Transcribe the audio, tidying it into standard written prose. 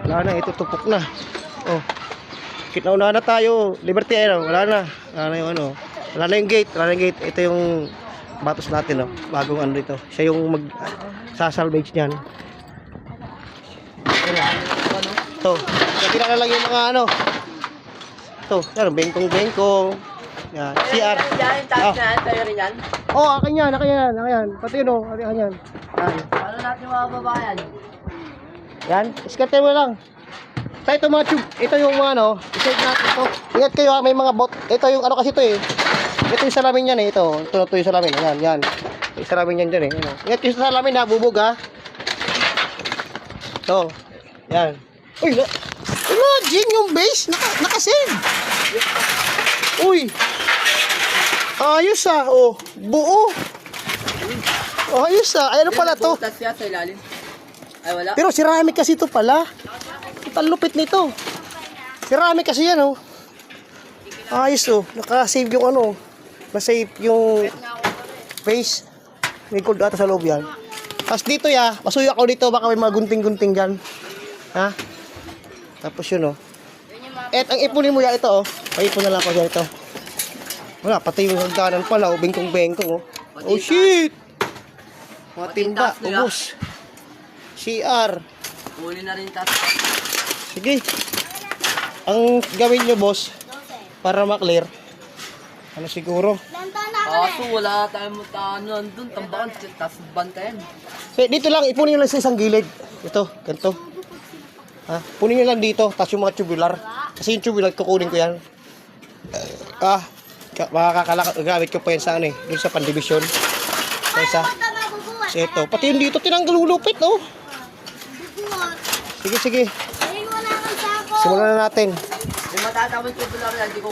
Wala na, ito tupok na. Oh. Kinauna na tayo. Liberty ayun, wala na. Wala na yung ano. Wala na yung gate, wala na yung gate. Ito yung batos natin, oh. Bagong ano dito. Siya yung sasalvage niyan. Ito. Kaya na lang yung mga ano. Ito, yan, bengkong-bengkong. Yan, CR. Yan, taas na, tayo rin yan. Oh, akin yan, akin yan, akin yan. Pati yun, oh, akin yan. Yan. Paano natin mga babayan? Yan, iskarte mo lang. Ito mga tube, ito yung mga ano, isave natin ito. Ingat kayo ha, may mga bot. Ito yung ano kasi ito eh. Ito yung salamin yan eh, ito. Ito yung salamin, yan, yan. Yung salamin yan dyan eh. Ano. Ingat yung salamin ha, bubog ha. Ito, yan. Uy, imagine yung base, nakasave. Uy, ayos ah, oh, buo. Oh, ayos ah, ay ano pala to? Butas yan sa ilalim. Ay, wala. Pero ceramic kasi ito pala. Ang lupit nito. Ceramic kasi yan, oh. Ayos, oh. Naka-save yung ano. Na-save yung face. May gold ata sa loob yan. Tapos dito, ya. Masuyo ako dito. Baka may mga gunting-gunting dyan. Ha? Tapos yun, oh. At ang ipunin mo ya ito, oh. Paipon na lang ako dyan ito. Wala, pati yung hagdanan pala, oh. Bengkong-bengkong, oh. Oh, shit! Mga timba, ubos. CR. Huli na rin taas. Sige. Ang gawin nyo, boss, para maklear, ano siguro? Kaso wala tayong ano doon, tambakan, tapos bantayan. Dito lang, ipunin nyo lang sa isang gilid. Ito, ganito. Ha? Punin nyo lang dito, tapos yung mga tubular. Kasi yung tubular, kukunin ko yan. Makakagamit ko pa yan sa ano eh, dun sa pandibisyon. Sa isa. So ito, pati yung dito, tinanggal hulupit, no? Sige, sige. Simulan na natin. Kung matatawid ko doon lang, hindi ko